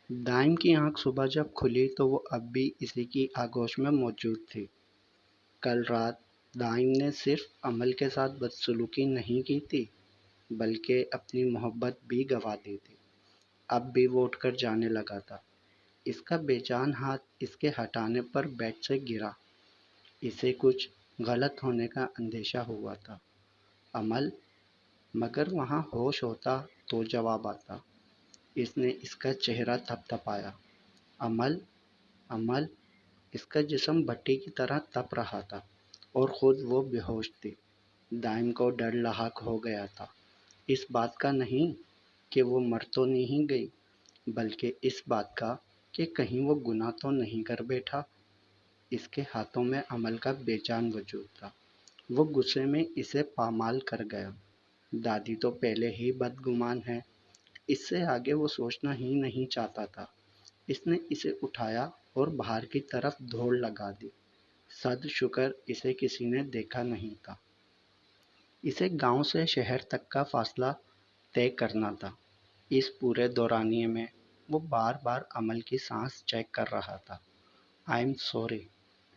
دائم کی آنکھ صبح جب کھلی تو وہ اب بھی اسی کی آغوش میں موجود تھی۔ کل رات دائم نے صرف عمل کے ساتھ بدسلوکی نہیں کی تھی بلکہ اپنی محبت بھی گنوا دی تھی۔ اب بھی وہ اٹھ کر جانے لگا تھا۔ اس کا بے جان ہاتھ اس کے ہٹانے پر بیڈ سے گرا۔ اسے کچھ غلط ہونے کا اندیشہ ہوا تھا۔ عمل، مگر وہاں ہوش ہوتا تو جواب آتا۔ اس نے اس کا چہرہ تھپ تھپایا۔ عمل، عمل۔ اس کا جسم بھٹی کی طرح تپ رہا تھا اور خود وہ بے ہوش تھی۔ دائم کو ڈر لاحق ہو گیا تھا، اس بات کا نہیں کہ وہ مر تو نہیں گئی، بلکہ اس بات کا کہ کہیں وہ گناہ تو نہیں کر بیٹھا۔ اس کے ہاتھوں میں عمل کا بے جان وجود تھا۔ وہ غصے میں اسے پامال کر گیا۔ دادی تو پہلے ہی بدگمان ہے، اس سے آگے وہ سوچنا ہی نہیں چاہتا تھا۔ اس نے اسے اٹھایا اور باہر کی طرف دوڑ لگا دی۔ صد شکر اسے کسی نے دیکھا نہیں تھا۔ اسے گاؤں سے شہر تک کا فاصلہ طے کرنا تھا۔ اس پورے دورانیے میں وہ بار بار عمل کی سانس چیک کر رہا تھا۔ آئی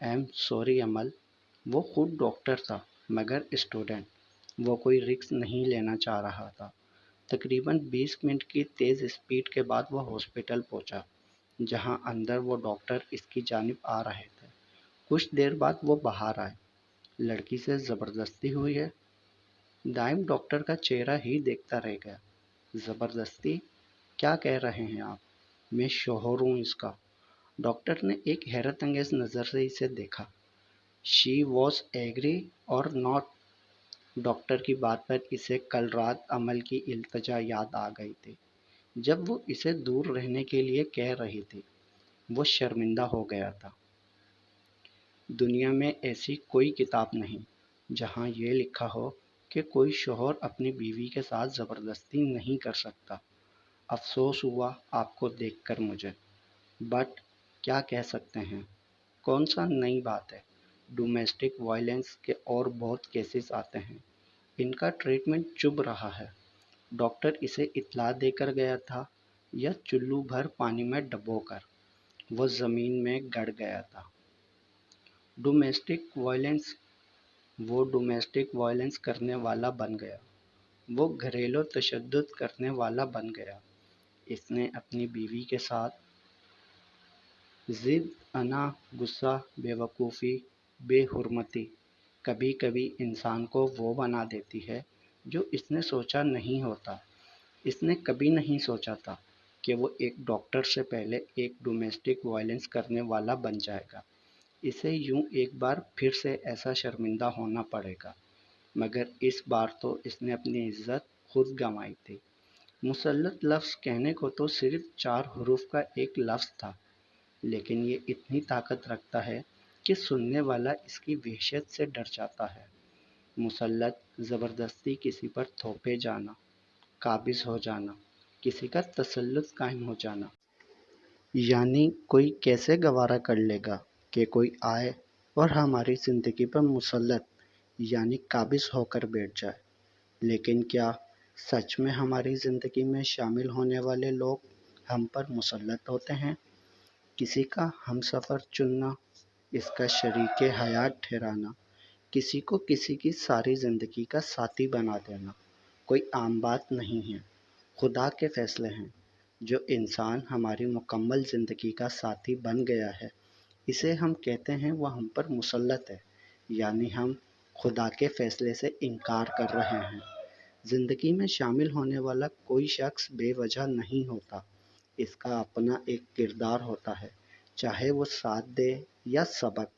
ایم سوری عمل۔ وہ خود ڈاکٹر تھا مگر اسٹوڈنٹ۔ وہ کوئی رسک نہیں لینا چاہ رہا تھا۔ تقریباً 20 منٹ کی تیز اسپیڈ کے بعد وہ ہاسپٹل پہنچا، جہاں اندر وہ ڈاکٹر اس کی جانب آ رہے تھے۔ کچھ دیر بعد وہ باہر آئے۔ لڑکی سے زبردستی ہوئی ہے؟ دائم ڈاکٹر کا چہرہ ہی دیکھتا رہ گیا۔ زبردستی؟ کیا کہہ رہے ہیں آپ؟ میں شوہر ہوں اس کا۔ ڈاکٹر نے ایک حیرت انگیز نظر سے اسے دیکھا۔ شی واز ایگری اور ناٹ؟ ڈاکٹر کی بات پر اسے کل رات عمل کی التجا یاد آ گئی تھی، جب وہ اسے دور رہنے کے لیے کہہ رہی تھی۔ وہ شرمندہ ہو گیا تھا۔ دنیا میں ایسی کوئی کتاب نہیں جہاں یہ لکھا ہو کہ کوئی شوہر اپنی بیوی کے ساتھ زبردستی نہیں کر سکتا۔ افسوس ہوا آپ کو دیکھ کر مجھے، بٹ کیا کہہ سکتے ہیں؟ کون سا نئی بات ہے؟ ڈومیسٹک وائلنس کے اور بہت کیسز آتے ہیں، ان کا ٹریٹمنٹ چبھ رہا ہے۔ ڈاکٹر اسے اطلاع دے کر گیا تھا یا چلو بھر پانی میں ڈبو کر؟ وہ زمین میں گڑ گیا تھا۔ Domestic violence? وہ ڈومیسٹک وائلنس کرنے والا بن گیا۔ وہ گھریلو تشدد کرنے والا بن گیا۔ اس نے اپنی بیوی کے ساتھ ضد، انا، غصہ، بے وقوفی، بے حرمتی کبھی کبھی انسان کو وہ بنا دیتی ہے جو اس نے سوچا نہیں ہوتا۔ اس نے کبھی نہیں سوچا تھا کہ وہ ایک ڈاکٹر سے پہلے ایک ڈومیسٹک وائلنس کرنے والا بن جائے گا۔ اسے یوں ایک بار پھر سے ایسا شرمندہ ہونا پڑے گا، مگر اس بار تو اس نے اپنی عزت خود گنوائی تھی۔ مسلط لفظ کہنے کو تو صرف 4 حروف کا ایک لفظ تھا، لیکن یہ اتنی طاقت رکھتا ہے کہ سننے والا اس کی وحشت سے ڈر جاتا ہے۔ مسلط، زبردستی کسی پر تھوپے جانا، قابض ہو جانا، کسی کا تسلط قائم ہو جانا۔ یعنی کوئی کیسے گوارا کر لے گا کہ کوئی آئے اور ہماری زندگی پر مسلط یعنی قابض ہو کر بیٹھ جائے؟ لیکن کیا سچ میں ہماری زندگی میں شامل ہونے والے لوگ ہم پر مسلط ہوتے ہیں؟ کسی کا ہمسفر چننا، اس کا شریک حیات ٹھہرانا، کسی کو کسی کی ساری زندگی کا ساتھی بنا دینا کوئی عام بات نہیں ہے۔ خدا کے فیصلے ہیں۔ جو انسان ہماری مکمل زندگی کا ساتھی بن گیا ہے، اسے ہم کہتے ہیں وہ ہم پر مسلط ہے، یعنی ہم خدا کے فیصلے سے انکار کر رہے ہیں۔ زندگی میں شامل ہونے والا کوئی شخص بے وجہ نہیں ہوتا۔ اس کا اپنا ایک کردار ہوتا ہے، چاہے وہ ساتھ دے یا سبق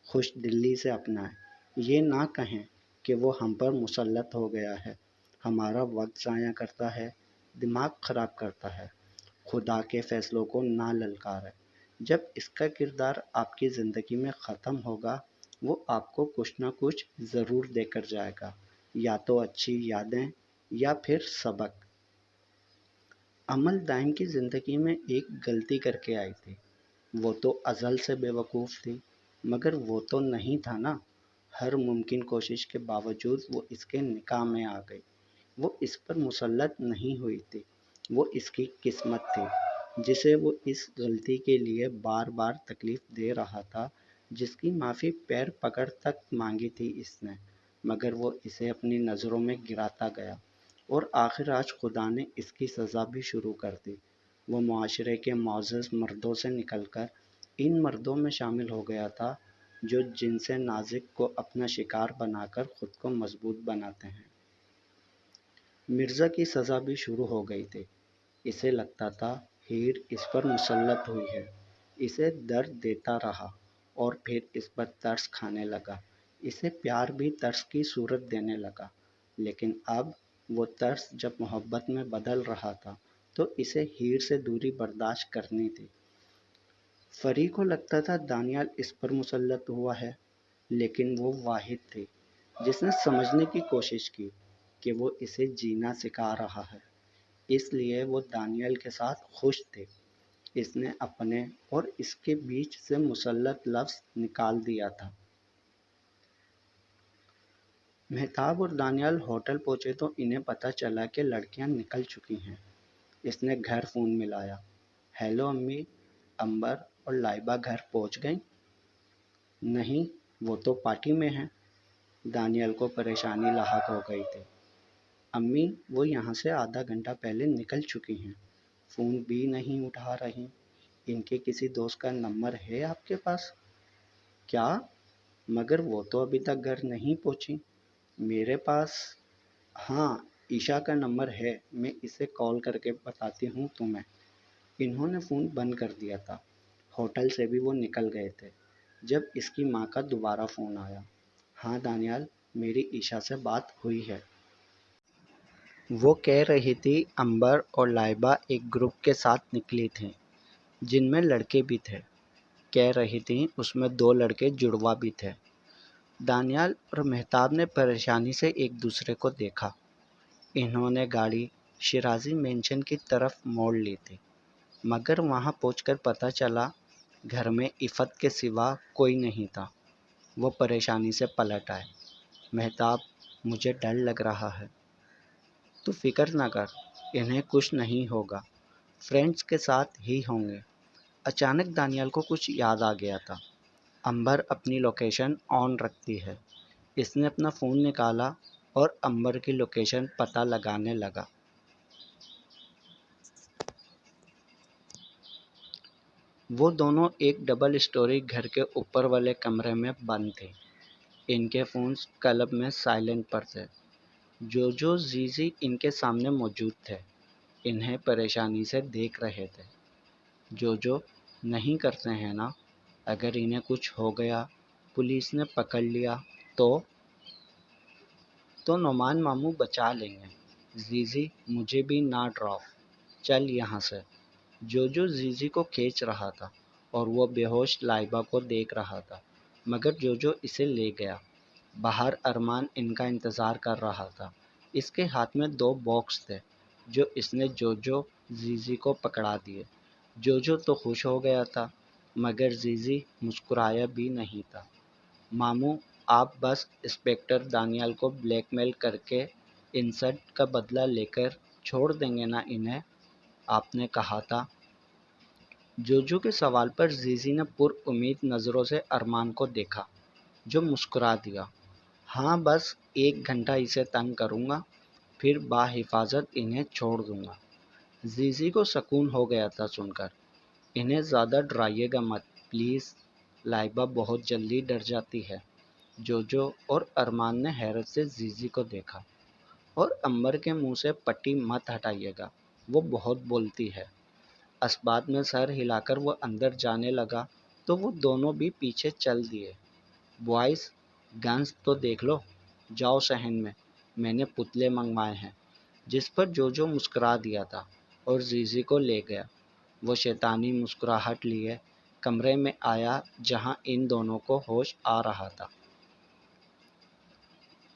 خوش دلی سے اپنائے۔ یہ نہ کہیں کہ وہ ہم پر مسلط ہو گیا ہے، ہمارا وقت ضائع کرتا ہے، دماغ خراب کرتا ہے۔ خدا کے فیصلوں کو نہ للکاریں۔ جب اس کا کردار آپ کی زندگی میں ختم ہوگا، وہ آپ کو کچھ نہ کچھ ضرور دے کر جائے گا، یا تو اچھی یادیں یا پھر سبق۔ عمل دائم کی زندگی میں ایک غلطی کر کے آئی تھی۔ وہ تو ازل سے بے وقوف تھی، مگر وہ تو نہیں تھا نا۔ ہر ممکن کوشش کے باوجود وہ اس کے نکاح میں آ گئی۔ وہ اس پر مسلط نہیں ہوئی تھی، وہ اس کی قسمت تھی۔ جسے وہ اس غلطی کے لیے بار بار تکلیف دے رہا تھا، جس کی معافی پیر پکڑ تک مانگی تھی اس نے، مگر وہ اسے اپنی نظروں میں گراتا گیا، اور آخر آج خدا نے اس کی سزا بھی شروع کر دی۔ وہ معاشرے کے معزز مردوں سے نکل کر ان مردوں میں شامل ہو گیا تھا جو جنس نازک کو اپنا شکار بنا کر خود کو مضبوط بناتے ہیں۔ مرزا کی سزا بھی شروع ہو گئی تھی۔ اسے لگتا تھا ہیر اس پر مسلط ہوئی ہے، اسے درد دیتا رہا اور پھر اس پر ترس کھانے لگا، اسے پیار بھی ترس کی صورت دینے لگا، لیکن اب وہ ترس جب محبت میں بدل رہا تھا تو اسے ہیر سے دوری برداشت کرنی تھی۔ فری کو لگتا تھا دانیال اس پر مسلط ہوا ہے، لیکن وہ واحد تھی جس نے سمجھنے کی کوشش کی کہ وہ اسے جینا سکھا رہا ہے، اس لیے وہ دانیال کے ساتھ خوش تھی۔ اس نے اپنے اور اس کے بیچ سے مسلط لفظ نکال دیا تھا۔ مہتاب اور دانیال ہوٹل پہنچے تو انہیں پتہ چلا کہ لڑکیاں نکل چکی ہیں۔ اس نے گھر فون ملایا۔ ہیلو امی، امبر اور لائبہ گھر پہنچ گئیں؟ نہیں، وہ تو پارٹی میں ہیں۔ دانیال کو پریشانی لاحق ہو گئی تھی۔ امی، وہ یہاں سے آدھا گھنٹہ پہلے نکل چکی ہیں، فون بھی نہیں اٹھا رہی۔ ان کے کسی دوست کا نمبر ہے آپ کے پاس؟ کیا؟ مگر وہ تو ابھی تک گھر نہیں پہنچی۔ میرے پاس ہاں عشاء کا نمبر ہے، میں اسے کال کر کے بتاتی ہوں تمہیں۔ انہوں نے فون بند کر دیا تھا۔ ہوٹل سے بھی وہ نکل گئے تھے جب اس کی ماں کا دوبارہ فون آیا۔ ہاں دانیال، میری عشاء سے بات ہوئی ہے۔ وہ کہہ رہی تھی امبر اور لائبہ ایک گروپ کے ساتھ نکلی تھیں جن میں لڑکے بھی تھے۔ کہہ رہی تھیں اس میں 2 لڑکے جڑواں بھی تھے۔ دانیال اور مہتاب نے پریشانی سے ایک دوسرے کو دیکھا۔ انہوں نے گاڑی شیرازی مینشن کی طرف موڑ لی تھی، مگر وہاں پہنچ کر پتہ چلا گھر میں عفت کے سوا کوئی نہیں تھا۔ وہ پریشانی سے پلٹ آئے۔ مہتاب، مجھے ڈر لگ رہا ہے۔ تو فکر نہ کر، انہیں کچھ نہیں ہوگا، فرینڈس کے ساتھ ہی ہوں گے۔ اچانک دانیال کو کچھ یاد آ گیا تھا۔ امبر اپنی لوکیشن آن رکھتی ہے۔ اس نے اپنا فون نکالا اور امبر کی لوکیشن پتہ لگانے لگا۔ وہ دونوں ایک ڈبل اسٹوری گھر کے اوپر والے کمرے میں بند تھے۔ ان کے فونز کلب میں سائلنٹ پر تھے۔ جو زیزی ان کے سامنے موجود تھے، انہیں پریشانی سے دیکھ رہے تھے۔ جو نہیں کرتے ہیں نا، اگر انہیں کچھ ہو گیا، پولیس نے پکڑ لیا تو نعمان ماموں بچا لیں گے۔ زیزی، مجھے بھی نہ ڈراؤ، چل یہاں سے۔ جو زیزی کو کھینچ رہا تھا اور وہ بے ہوش لائبہ کو دیکھ رہا تھا، مگر جو اسے لے گیا۔ باہر ارمان ان کا انتظار کر رہا تھا۔ اس کے ہاتھ میں 2 باکس تھے جو اس نے جو زیزی کو پکڑا دیے۔ جو تو خوش ہو گیا تھا، مگر زیزی مسکرایا بھی نہیں تھا۔ ماموں، آپ بس انسپکٹر دانیال کو بلیک میل کر کے انسلٹ کا بدلہ لے کر چھوڑ دیں گے نا انہیں؟ آپ نے کہا تھا۔ جو کے سوال پر زیزی نے پر امید نظروں سے ارمان کو دیکھا، جو مسکرا دیا۔ ہاں، بس 1 گھنٹہ اسے تنگ کروں گا، پھر بحفاظت انہیں چھوڑ دوں گا۔ زیزی کو سکون ہو گیا تھا سن کر۔ انہیں زیادہ ڈرائیے گا مت پلیز، لائبہ بہت جلدی ڈر جاتی ہے۔ جو اور ارمان نے حیرت سے زیزی کو دیکھا۔ اور امبر کے منہ سے پٹی مت ہٹائیے گا، وہ بہت بولتی ہے۔ اسبات میں سر ہلا کر وہ اندر جانے لگا تو وہ دونوں بھی پیچھے چل دیے۔ بوائز، گنز تو دیکھ لو، جاؤ صحن میں نے پتلے منگوائے ہیں۔ جس پر جو مسکرا دیا تھا اور زیزی کو لے گیا۔ وہ شیطانی مسکراہٹ لیے کمرے میں آیا جہاں ان دونوں کو ہوش آ رہا تھا۔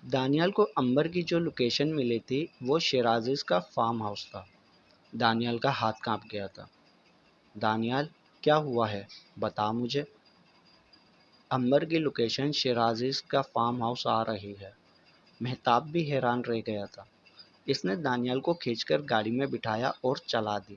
دانیال کو امبر کی جو لوکیشن ملی تھی وہ شیرازیز کا فارم ہاؤس تھا۔ دانیال کا ہاتھ کانپ گیا تھا۔ دانیال، کیا ہوا ہے؟ بتا مجھے۔ امبر کی لوکیشن شیرازیز کا فارم ہاؤس آ رہی ہے۔ مہتاب بھی حیران رہ گیا تھا۔ اس نے دانیال کو کھینچ کر گاڑی میں بٹھایا اور چلا دی۔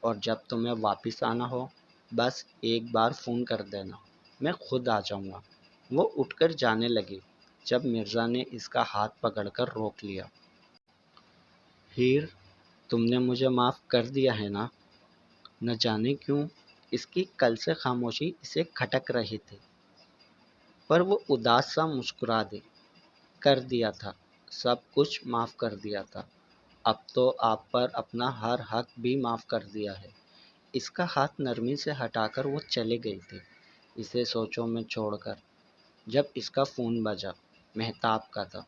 اور جب تمہیں واپس آنا ہو بس ایک بار فون کر دینا، میں خود آ جاؤں گا۔ وہ اٹھ کر جانے لگی جب مرزا نے اس کا ہاتھ پکڑ کر روک لیا۔ ہیر، تم نے مجھے معاف کر دیا ہے نا؟ نہ جانے کیوں اس کی کل سے خاموشی اسے کھٹک رہی تھی، پر وہ اداس سا مسکرا دی۔ کر دیا تھا، سب کچھ معاف کر دیا تھا، اب تو آپ پر اپنا ہر حق بھی معاف کر دیا ہے۔ اس کا ہاتھ نرمی سے ہٹا کر وہ چلے گئی تھی، اسے سوچوں میں چھوڑ کر۔ جب اس کا فون بجا، مہتاب کا تھا۔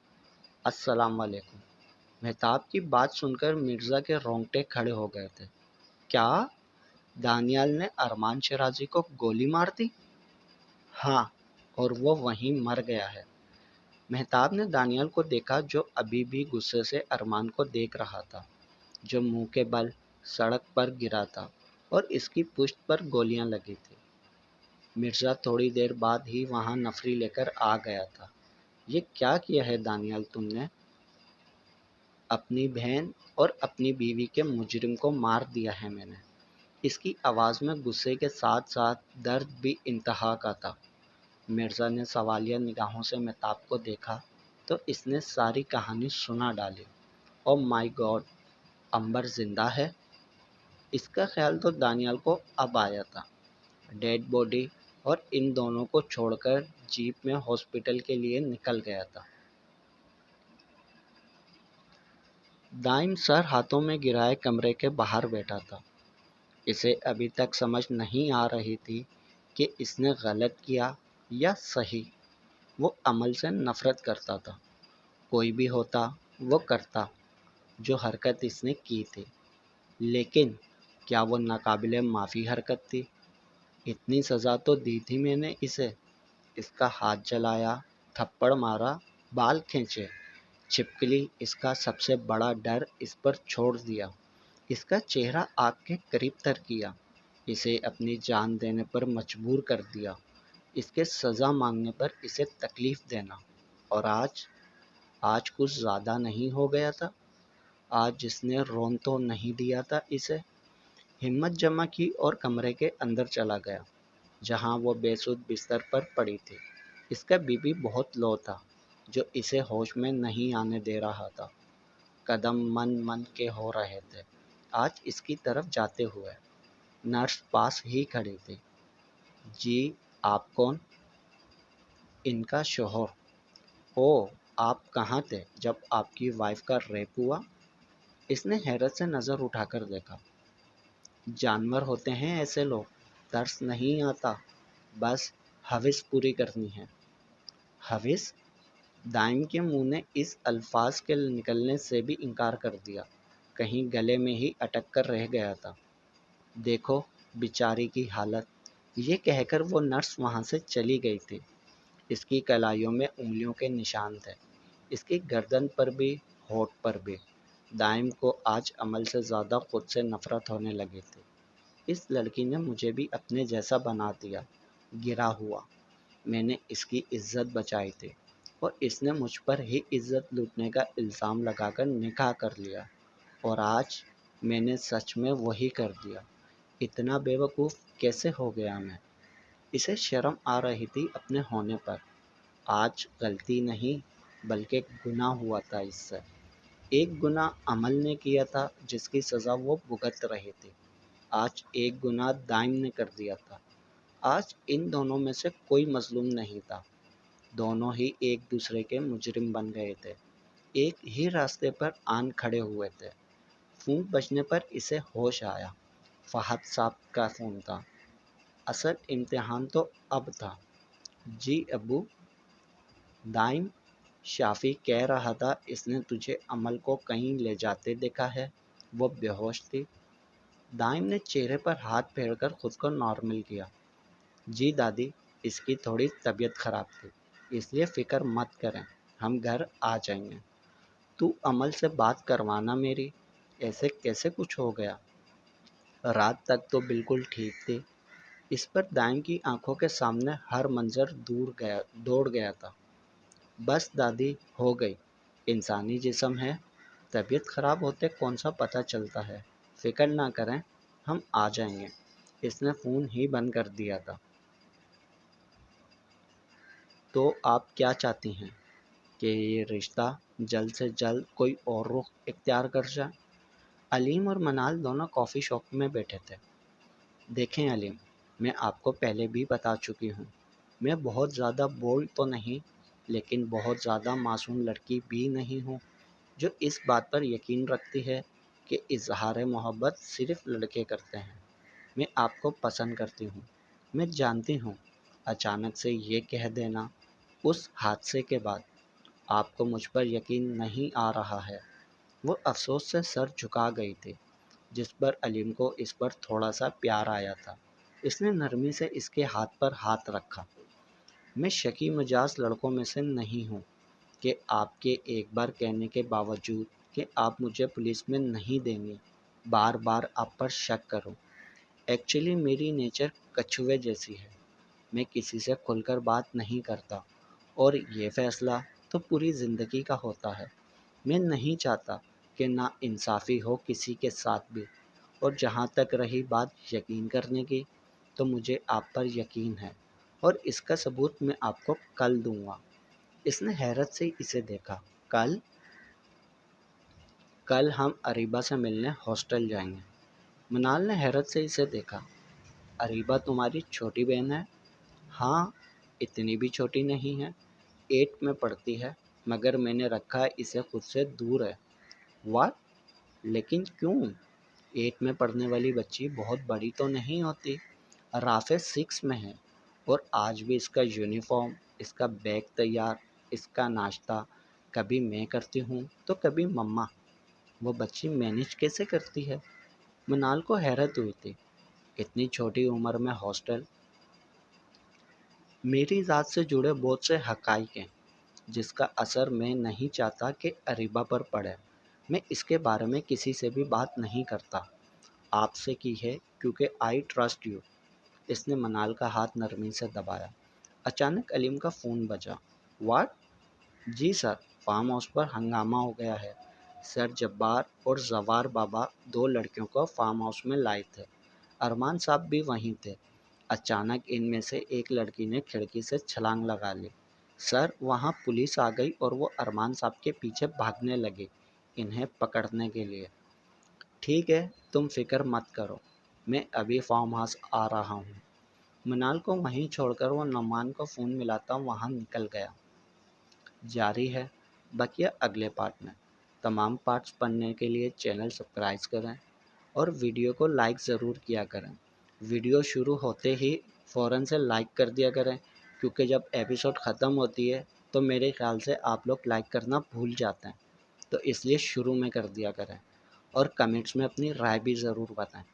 السلام علیکم۔ مہتاب کی بات سن کر مرزا کے رونگٹے کھڑے ہو گئے تھے۔ کیا دانیال نے ارمان شیرازی کو گولی مار دی؟ ہاں، اور وہ وہیں مر گیا ہے۔ مہتاب نے دانیال کو دیکھا جو ابھی بھی غصے سے ارمان کو دیکھ رہا تھا، جو منہ کے بل سڑک پر گرا تھا اور اس کی پشت پر گولیاں لگی تھی۔ مرزا تھوڑی دیر بعد ہی وہاں نفری لے کر آ گیا تھا۔ یہ کیا کیا ہے دانیال تم نے؟ اپنی بہن اور اپنی بیوی کے مجرم کو مار دیا ہے میں نے۔ اس کی آواز میں غصے کے ساتھ ساتھ درد بھی انتہا کا تھا۔ مرزا نے سوالیہ نگاہوں سے مہتاب کو دیکھا تو اس نے ساری کہانی سنا ڈالی۔ او مائی گاڈ، امبر زندہ ہے؟ اس کا خیال تو دانیال کو اب آیا تھا۔ ڈیڈ باڈی اور ان دونوں کو چھوڑ کر جیپ میں ہاسپٹل کے لیے نکل گیا تھا۔ دائم سر ہاتھوں میں گرائے کمرے کے باہر بیٹھا تھا۔ اسے ابھی تک سمجھ نہیں آ رہی تھی کہ اس نے غلط کیا یا صحیح۔ وہ عمل سے نفرت کرتا تھا، کوئی بھی ہوتا وہ کرتا جو حرکت اس نے کی تھی، لیکن کیا وہ ناقابل معافی حرکت تھی؟ اتنی سزا تو دی تھی میں نے اسے۔ اس کا ہاتھ جلایا، تھپڑ مارا، بال کھینچے، چھپکلی اس کا سب سے بڑا ڈر اس پر چھوڑ دیا، اس کا چہرہ آگ کے قریب تر کیا، اسے اپنی جان دینے پر مجبور کر دیا، اس کے سزا مانگنے پر اسے تکلیف دینا، اور آج کچھ زیادہ نہیں ہو گیا تھا؟ آج جس نے رون تو نہیں دیا تھا اسے؟ ہمت جمع کی اور کمرے کے اندر چلا گیا جہاں وہ بے سود بستر پر پڑی تھی۔ اس کا بی پی بہت لو تھا جو اسے ہوش میں نہیں آنے دے رہا تھا۔ قدم من کے ہو رہے تھے آج اس کی طرف جاتے ہوئے۔ نرس پاس ہی کھڑی تھی۔ جی آپ کون؟ ان کا شوہر۔ او، آپ کہاں تھے جب آپ کی وائف کا ریپ ہوا؟ اس نے حیرت سے نظر اٹھا کر دیکھا۔ جانور ہوتے ہیں ایسے لوگ، ترس نہیں آتا، بس ہوس پوری کرنی ہے۔ ہوس؟ دائم کے منہ نے اس الفاظ کے نکلنے سے بھی انکار کر دیا، کہیں گلے میں ہی اٹک کر رہ گیا تھا۔ دیکھو بیچاری کی حالت، یہ کہہ کر وہ نرس وہاں سے چلی گئی تھی۔ اس کی کلائیوں میں انگلیوں کے نشان تھے، اس کی گردن پر بھی، ہونٹ پر بھی۔ دائم کو آج عمل سے زیادہ خود سے نفرت ہونے لگی تھی۔ اس لڑکی نے مجھے بھی اپنے جیسا بنا دیا، گرا ہوا۔ میں نے اس کی عزت بچائی تھی اور اس نے مجھ پر ہی عزت لوٹنے کا الزام لگا کر نکاح کر لیا، اور آج میں نے سچ میں وہی کر دیا۔ اتنا بے وقوف کیسے ہو گیا میں؟ اسے شرم آ رہی تھی اپنے ہونے پر۔ آج غلطی نہیں بلکہ گناہ ہوا تھا اس سے۔ ایک گناہ عمل نے کیا تھا جس کی سزا وہ بھگت رہی تھی، آج ایک گناہ دائم نے کر دیا تھا۔ آج ان دونوں میں سے کوئی مظلوم نہیں تھا، دونوں ہی ایک دوسرے کے مجرم بن گئے تھے، ایک ہی راستے پر آن کھڑے ہوئے تھے۔ فون بجنے پر اسے ہوش آیا۔ فہد صاحب کا فون تھا۔ اصل امتحان تو اب تھا۔ جی ابو۔ دائم، شافی کہہ رہا تھا اس نے تجھے عمل کو کہیں لے جاتے دیکھا ہے، وہ بے ہوش تھی۔ دائم نے چہرے پر ہاتھ پھیر کر خود کو نارمل کیا۔ جی دادی، اس کی تھوڑی طبیعت خراب تھی، اس لیے فکر مت کریں، ہم گھر آ جائیں گے۔ تو عمل سے بات کروانا میری، ایسے کیسے کچھ ہو گیا؟ رات تک تو بالکل ٹھیک تھی۔ اس پر دائم کی آنکھوں کے سامنے ہر منظر دوڑ گیا تھا۔ بس دادی، ہو گئی، انسانی جسم ہے، طبیعت خراب ہوتے کون سا پتہ چلتا ہے، فکر نہ کریں، ہم آ جائیں گے۔ اس نے فون ہی بند کر دیا تھا۔ تو آپ کیا چاہتی ہیں کہ یہ رشتہ جلد سے جلد کوئی اور رخ اختیار کر جائے؟ علیم اور منال دونوں کافی شاپ میں بیٹھے تھے۔ دیکھیں علیم، میں آپ کو پہلے بھی بتا چکی ہوں، میں بہت زیادہ بولڈ تو نہیں، لیکن بہت زیادہ معصوم لڑکی بھی نہیں ہوں جو اس بات پر یقین رکھتی ہے کہ اظہار محبت صرف لڑکے کرتے ہیں۔ میں آپ کو پسند کرتی ہوں۔ میں جانتی ہوں اچانک سے یہ کہہ دینا اس حادثے کے بعد آپ کو مجھ پر یقین نہیں آ رہا ہے۔ وہ افسوس سے سر جھکا گئی تھی، جس پر علیم کو اس پر تھوڑا سا پیار آیا تھا۔ اس نے نرمی سے اس کے ہاتھ پر ہاتھ رکھا۔ میں شکی مجاز لڑکوں میں سے نہیں ہوں کہ آپ کے ایک بار کہنے کے باوجود کہ آپ مجھے پولیس میں نہیں دیں گے، بار بار آپ پر شک کروں۔ ایکچولی میری نیچر کچھوے جیسی ہے، میں کسی سے کھل کر بات نہیں کرتا، اور یہ فیصلہ تو پوری زندگی کا ہوتا ہے۔ میں نہیں چاہتا کہ نا انصافی ہو کسی کے ساتھ بھی۔ اور جہاں تک رہی بات یقین کرنے کی، تو مجھے آپ پر یقین ہے، اور اس کا ثبوت میں آپ کو کل دوں گا۔ اس نے حیرت سے اسے دیکھا۔ کل؟ کل ہم اریبہ سے ملنے ہاسٹل جائیں گے۔ منال نے حیرت سے اسے دیکھا۔ اریبہ تمہاری چھوٹی بہن ہے؟ ہاں، اتنی بھی چھوٹی نہیں ہے، 8 میں پڑھتی ہے، مگر میں نے رکھا ہے اسے خود سے دور ہے۔ واٹ؟ لیکن کیوں؟ 8 میں پڑھنے والی بچی بہت بڑی تو نہیں ہوتی۔ رافع 6 میں ہے، اور آج بھی اس کا یونیفارم، اس کا بیگ تیار، اس کا ناشتہ کبھی میں کرتی ہوں تو کبھی مما۔ وہ بچی مینیج کیسے کرتی ہے؟ منال کو حیرت ہوئی تھی۔ اتنی چھوٹی عمر میں ہاسٹل؟ میری ذات سے جڑے بہت سے حقائق ہیں جس کا اثر میں نہیں چاہتا کہ اریبہ پر پڑے۔ میں اس کے بارے میں کسی سے بھی بات نہیں کرتا۔ آپ سے کی ہے کیونکہ آئی ٹرسٹ یو۔ اس نے منال کا ہاتھ نرمی سے دبایا۔ اچانک علیم کا فون بجا۔ واٹ؟ جی سر، فارم ہاؤس پر ہنگامہ ہو گیا ہے۔ سر جبار اور زوار بابا 2 لڑکیوں کو فارم ہاؤس میں لائے تھے۔ ارمان صاحب بھی وہیں تھے۔ اچانک ان میں سے ایک لڑکی نے کھڑکی سے چھلانگ لگا لی۔ سر، وہاں پولیس آ گئی اور وہ ارمان صاحب کے پیچھے بھاگنے لگی انہیں پکڑنے کے لیے۔ ٹھیک ہے، تم فکر مت کرو، میں ابھی فارم ہاؤس آ رہا ہوں۔ منال کو وہیں چھوڑ کر وہ نعمان کو فون ملاتا وہاں نکل گیا۔ جاری ہے بقیہ اگلے پارٹ میں۔ تمام پارٹس پڑھنے کے لیے چینل سبسکرائب کریں اور ویڈیو کو لائک ضرور کیا کریں۔ ویڈیو شروع ہوتے ہی فوراً سے لائک کر دیا کریں، کیونکہ جب ایپیسوڈ ختم ہوتی ہے تو میرے خیال سے آپ لوگ لائک کرنا بھول جاتے ہیں، تو اس لیے شروع میں کر دیا کریں، اور کمنٹس میں اپنی رائے بھی ضرور بتائیں۔